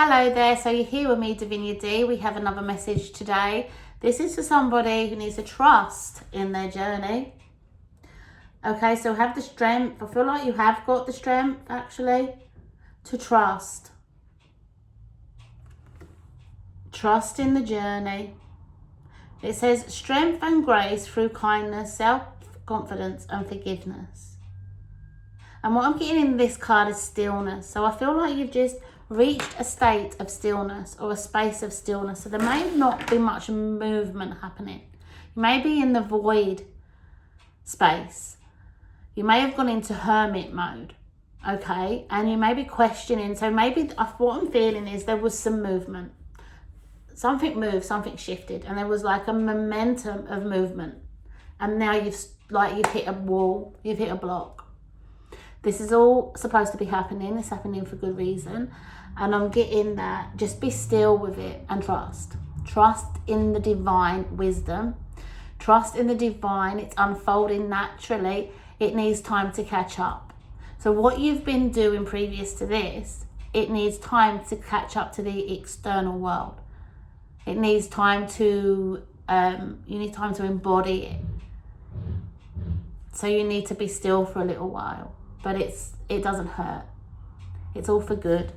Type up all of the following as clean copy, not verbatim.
Hello there, so you're here with me, Davinia D. We have another message today. This is for somebody who needs to trust in their journey. Okay, so have the strength. I feel like you have got the strength, actually, to trust. Trust in the journey. It says strength and grace through kindness, self-confidence and forgiveness. And what I'm getting in this card is stillness. So I feel like you've just reached a state of stillness or a space of stillness. So there may not be much movement happening. You may be in the void space. You may have gone into hermit mode, okay? And you may be questioning. So maybe what I'm feeling is there was some movement. Something moved, something shifted, and there was like a momentum of movement. And now you've hit a wall, you've hit a block. This is all supposed to be happening. It's happening for good reason. And I'm getting that. Just be still with it and trust. Trust in the divine wisdom. Trust in the divine. It's unfolding naturally. It needs time to catch up. So what you've been doing previous to this, it needs time to catch up to the external world. It needs time to, you need time to embody it. So you need to be still for a little while. But it doesn't hurt. It's all for good.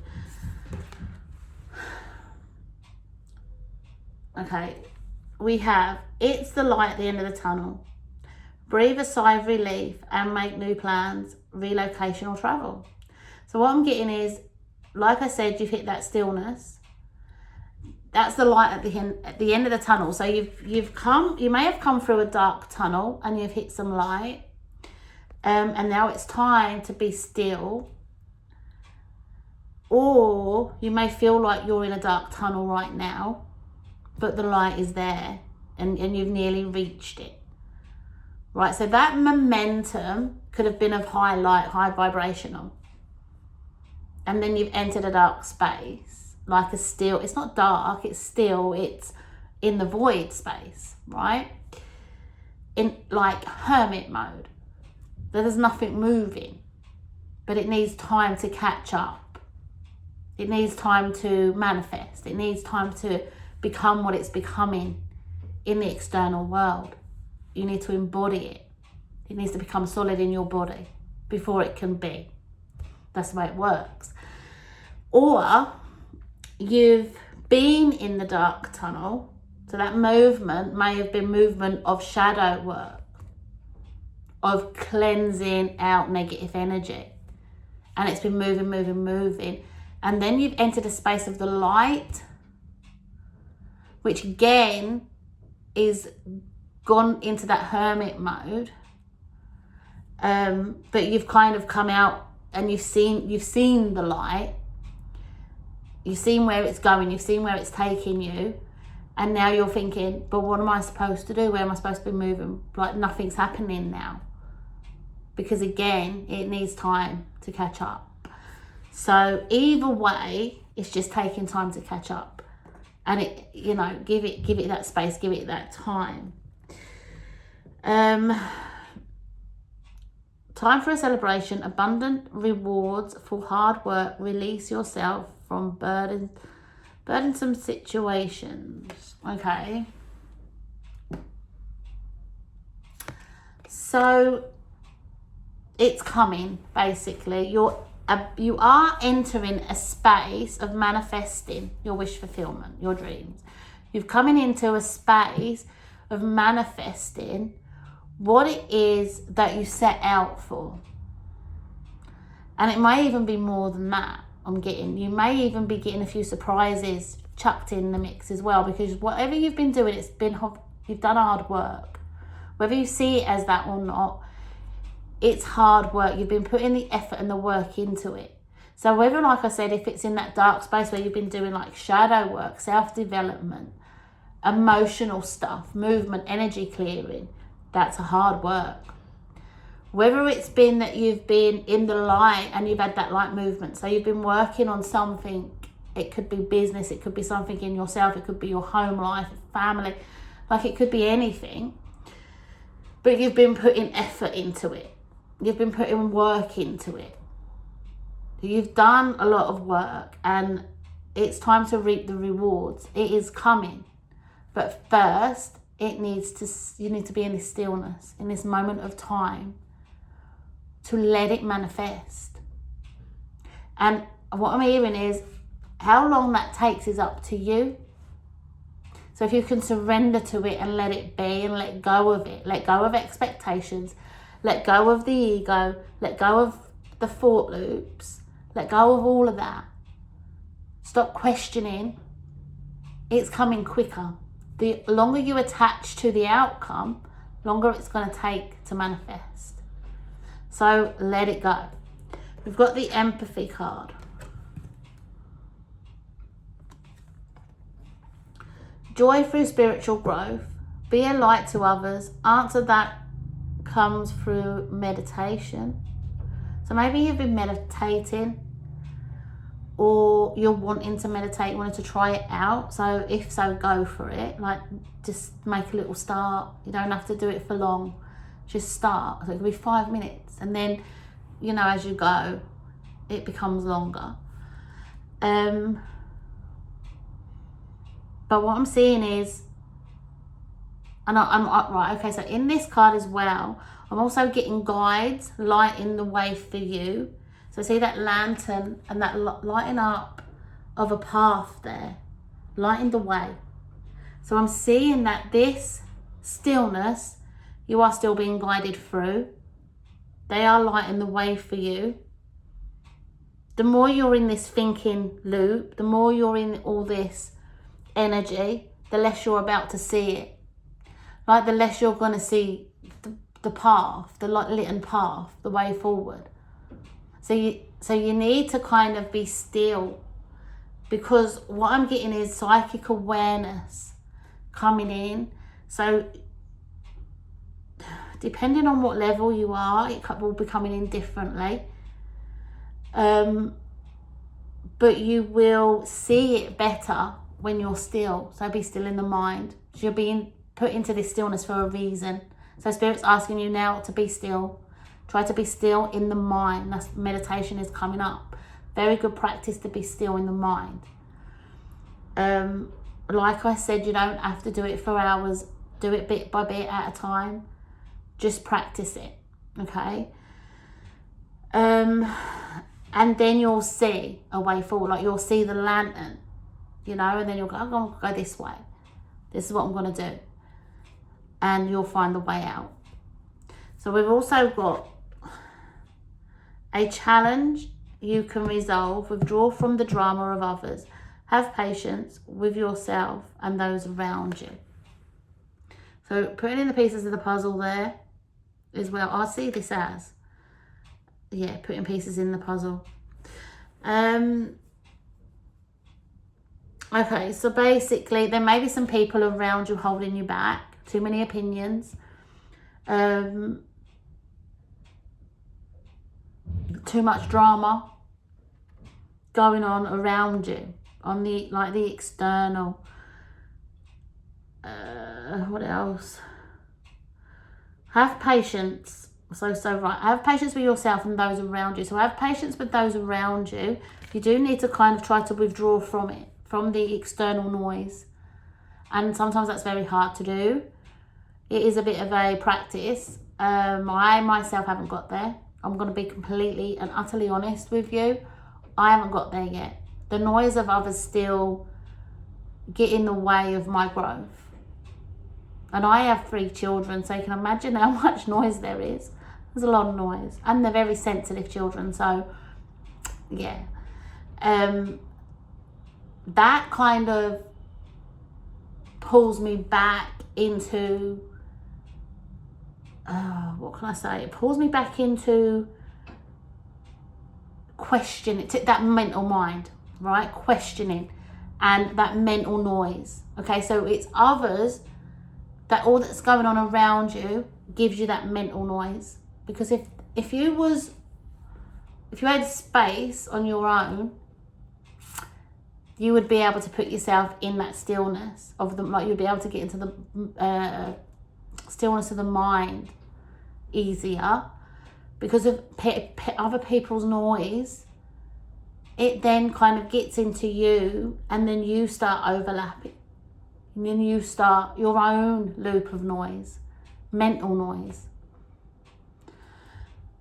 Okay, we have, it's the light at the end of the tunnel. Breathe a sigh of relief and make new plans, relocation or travel. So what I'm getting is, like I said, you've hit that stillness. That's the light at the end of the tunnel. So you may have come through a dark tunnel and you've hit some light. And now it's time to be still. Or you may feel like you're in a dark tunnel right now, but the light is there and you've nearly reached it. Right, so that momentum could have been of high light, high vibrational. And then you've entered a dark space, like a still, it's not dark, it's still, it's in the void space, right? In like hermit mode. There's nothing moving, but it needs time to catch up. It needs time to manifest. It needs time to become what it's becoming in the external world. You need to embody it. It needs to become solid in your body before it can be. That's the way it works. Or you've been in the dark tunnel, so that movement may have been movement of shadow work, of cleansing out negative energy. And it's been moving. And then you've entered a space of the light, which again is gone into that hermit mode. But you've kind of come out and you've seen the light. You've seen where it's going. You've seen where it's taking you. And now you're thinking, but what am I supposed to do? Where am I supposed to be moving? Like nothing's happening now. Because again, it needs time to catch up. So either way, it's just taking time to catch up. And it, give it that space, give it that time. Time for a celebration, abundant rewards for hard work, release yourself from burdensome situations. Okay. So it's coming, basically. You are entering a space of manifesting your wish fulfillment, your dreams. You're coming into a space of manifesting what it is that you set out for. And it may even be more than that. You may even be getting a few surprises chucked in the mix as well, because whatever you've been doing, you've done hard work. Whether you see it as that or not, it's hard work. You've been putting the effort and the work into it. So whether, like I said, if it's in that dark space where you've been doing like shadow work, self-development, emotional stuff, movement, energy clearing, that's a hard work. Whether it's been that you've been in the light and you've had that light movement, so you've been working on something, it could be business, it could be something in yourself, it could be your home life, family, like it could be anything, but you've been putting effort into it. You've been putting work into it. You've done a lot of work, and it's time to reap the rewards. It is coming. But first, you need to be in this stillness, in this moment of time, to let it manifest. And what I'm hearing is, how long that takes is up to you. So if you can surrender to it and let it be and let go of it, let go of expectations, let go of the ego, let go of the thought loops, let go of all of that. Stop questioning. It's coming quicker. The longer you attach to the outcome, longer it's going to take to manifest. So let it go. We've got the empathy card. Joy through spiritual growth. Be a light to others. Answer that comes through meditation. So maybe you've been meditating, or you're wanting to meditate, wanting to try it out. So if so, go for it. Like, just make a little start. You don't have to do it for long. Just start. So it could be 5 minutes, and then, as you go, it becomes longer. But what I'm seeing is, and I'm right, okay, so in this card as well, I'm also getting guides lighting the way for you. So see that lantern and that lighting up of a path there, lighting the way. So I'm seeing that this stillness, you are still being guided through. They are lighting the way for you. The more you're in this thinking loop, the more you're in all this energy, the less you're about to see it. Like, the less you're going to see the path, the lit path, the way forward. So you need to kind of be still, because what I'm getting is psychic awareness coming in. So depending on what level you are, it will be coming in differently. But you will see it better when you're still. So be still in the mind. So you're being put into this stillness for a reason. So Spirit's asking you now to be still. Try to be still in the mind. That's meditation is coming up. Very good practice to be still in the mind. Like I said, you don't have to do it for hours. Do it bit by bit at a time. Just practice it. Okay? And then you'll see a way forward. Like, you'll see the lantern, and then you'll go, I'm going to go this way. This is what I'm going to do. And you'll find the way out. So we've also got a challenge you can resolve. Withdraw from the drama of others. Have patience with yourself and those around you. So putting in the pieces of the puzzle there as well. I see this as, putting pieces in the puzzle. Okay, so basically there may be some people around you holding you back. Too many opinions. Too much drama going on around you, on the external. What else? Have patience. So right. Have patience with yourself and those around you. So have patience with those around you. You do need to kind of try to withdraw from it, from the external noise. And sometimes that's very hard to do. It is a bit of a practice. I myself haven't got there. I'm going to be completely and utterly honest with you. I haven't got there yet. The noise of others still get in the way of my growth. And I have 3 children, so you can imagine how much noise there is. There's a lot of noise. And they're very sensitive children, so yeah. That kind of pulls me back into, what can I say? It pulls me back into questioning, that mental mind, right? Questioning and that mental noise. Okay, so it's others, that all that's going on around you gives you that mental noise. Because if you had space on your own, you would be able to put yourself in that stillness of the, like, you'd be able to get into the stillness of the mind easier, because of other people's noise it then kind of gets into you, and then you start overlapping. And then you start your own loop of noise, mental noise.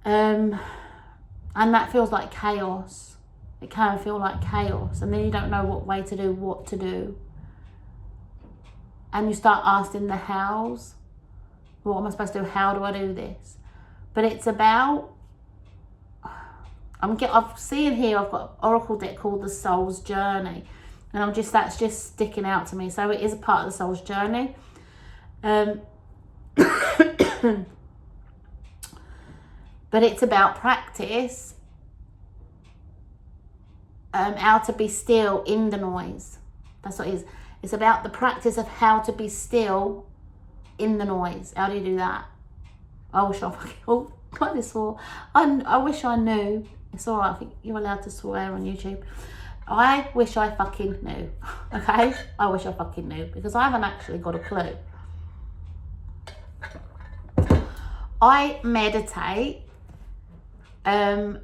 And that feels like chaos. It can feel like chaos. And then you don't know what to do. And you start asking the hows. What am I supposed to do? How do I do this? But it's about, I've seen here, I've got an oracle deck called the Soul's Journey. And that's just sticking out to me. So it is a part of the soul's journey. But it's about practice. How to be still in the noise. That's what it is. It's about the practice of how to be still in the noise. How do you do that? I wish I wish I knew. It's alright, I think you're allowed to swear on YouTube. I wish I fucking knew. Okay? I wish I fucking knew, because I haven't actually got a clue. I meditate very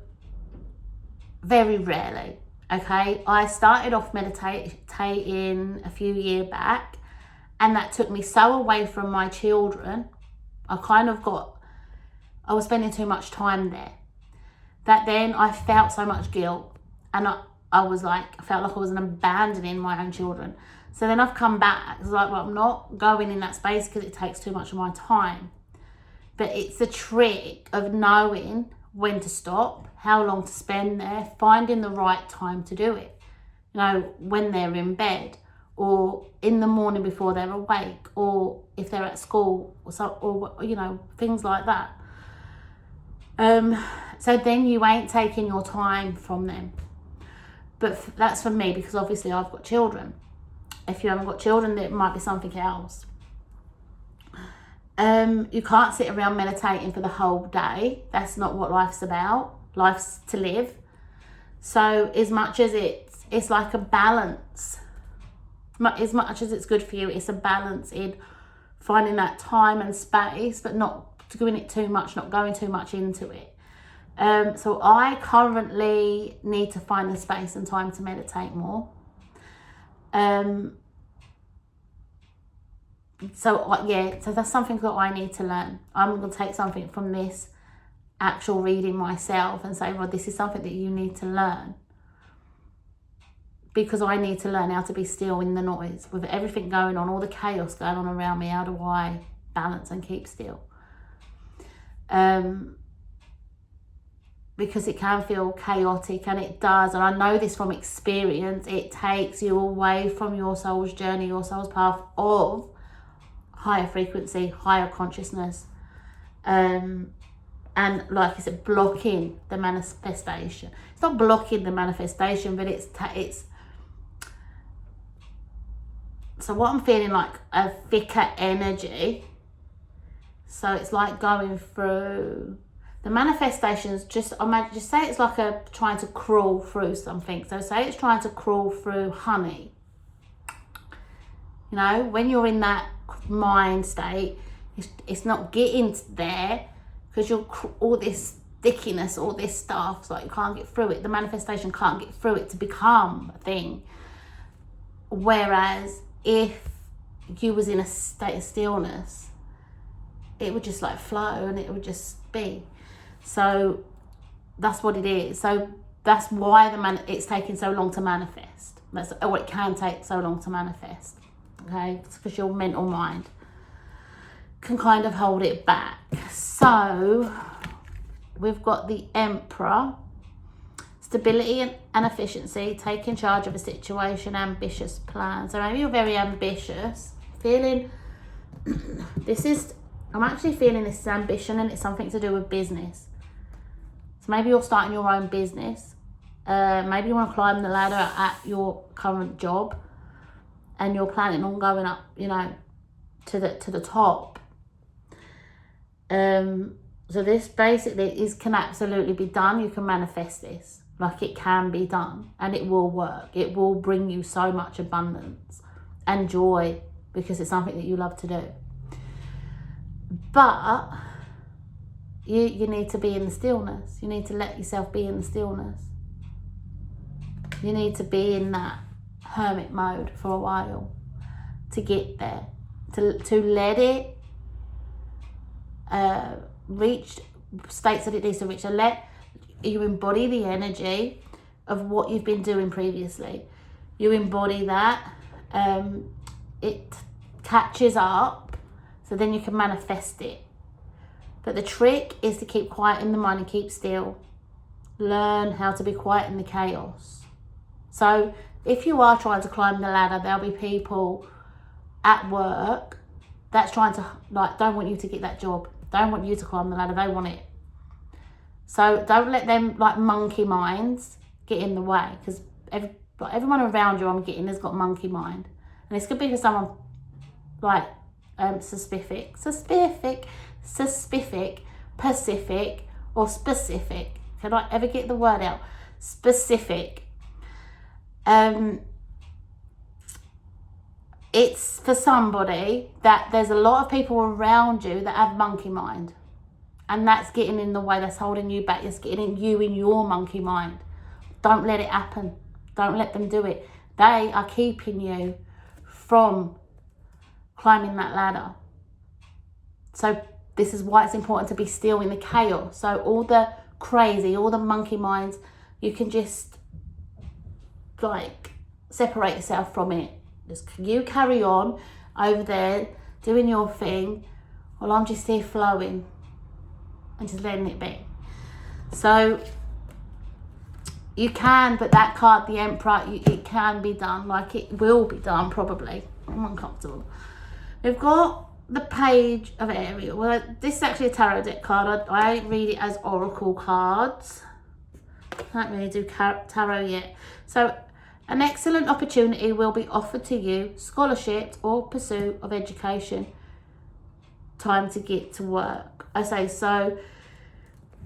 rarely. Okay? I started off meditating a few years back, and that took me so away from my children. I was spending too much time there. That then I felt so much guilt, and I felt like I was abandoning my own children. So then I've come back. It's like, well, I'm not going in that space because it takes too much of my time. But it's the trick of knowing when to stop, how long to spend there, finding the right time to do it. You know, when they're in bed, or in the morning before they're awake, or if they're at school, or you know, things like that. So then you ain't taking your time from them. But that's for me, because obviously I've got children. If you haven't got children, it might be something else. You can't sit around meditating for the whole day. That's not what life's about. Life's to live. So as much as it's like a balance. As much as it's good for you, it's a balance in finding that time and space, but not doing it too much, not going too much into it. So I currently need to find the space and time to meditate more. So that's something that I need to learn. I'm going to take something from this actual reading myself and say, well, this is something that you need to learn. Because I need to learn how to be still in the noise. With everything going on, all the chaos going on around me, how do I balance and keep still? Because it can feel chaotic, and it does. And I know this from experience. It takes you away from your soul's journey, your soul's path of higher frequency, higher consciousness. And like I said, blocking the manifestation. It's not blocking the manifestation, but it's so what I'm feeling like a thicker energy. So it's like going through the manifestations. Just say it's like trying to crawl through something. So say it's trying to crawl through honey. You know, when you're in that mind state, it's not getting there because you're all this stickiness, all this stuff. So you can't get through it. The manifestation can't get through it to become a thing. Whereas if you was in a state of stillness, it would just like flow and it would just be. So that's what it is. So that's why it's taking so long to manifest. It can take so long to manifest. Okay, it's because your mental mind can kind of hold it back. So we've got the Emperor. Stability and efficiency, taking charge of a situation, ambitious plan. So maybe you're very ambitious, feeling, I'm actually feeling this is ambition, and it's something to do with business. So maybe you're starting your own business. Maybe you want to climb the ladder at your current job, and you're planning on going up, you know, to the top. So this basically can absolutely be done. You can manifest this. Like, it can be done, and it will work. It will bring you so much abundance and joy because it's something that you love to do. But you need to be in the stillness. You need to let yourself be in the stillness. You need to be in that hermit mode for a while to get there, to let it reach states that it needs to reach, and let you embody the energy of what you've been doing previously. You embody that, it catches up, so then you can manifest it. But the trick is to keep quiet in the mind and keep still. Learn how to be quiet in the chaos. So if you are trying to climb the ladder, there'll be people at work that's trying to, like, don't want you to get that job. Don't want you to climb the ladder. They want it. So don't let them, like, monkey minds get in the way, because everyone around you, I'm getting, has got monkey mind. And this could be for someone like Pacific, or specific. Can I ever get the word out? Specific. It's for somebody that there's a lot of people around you that have monkey mind, and that's getting in the way, that's holding you back, it's getting you in your monkey mind. Don't let it happen. Don't let them do it. They are keeping you from climbing that ladder. So this is why it's important to be still in the chaos. So all the crazy, all the monkey minds, you can just, like, separate yourself from it. Just you carry on over there doing your thing, while I'm just here flowing and just letting it be. So you can, but that card, the Emperor, it can be done. Like, it will be done, probably. I'm uncomfortable. We've got the Page of Ariel. Well, this is actually a tarot deck card. I read it as oracle cards. I don't really do tarot yet. So an excellent opportunity will be offered to you, scholarships or pursuit of education. Time to get to work. I say, so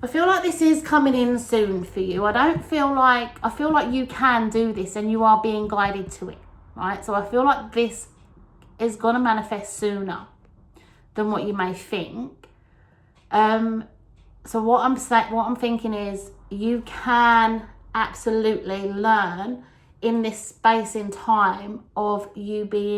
I feel like this is coming in soon for you. I feel like you can do this, and you are being guided to it, right? So I feel like this is going to manifest sooner than what you may think. So what I'm thinking is, you can absolutely learn in this space in time of you being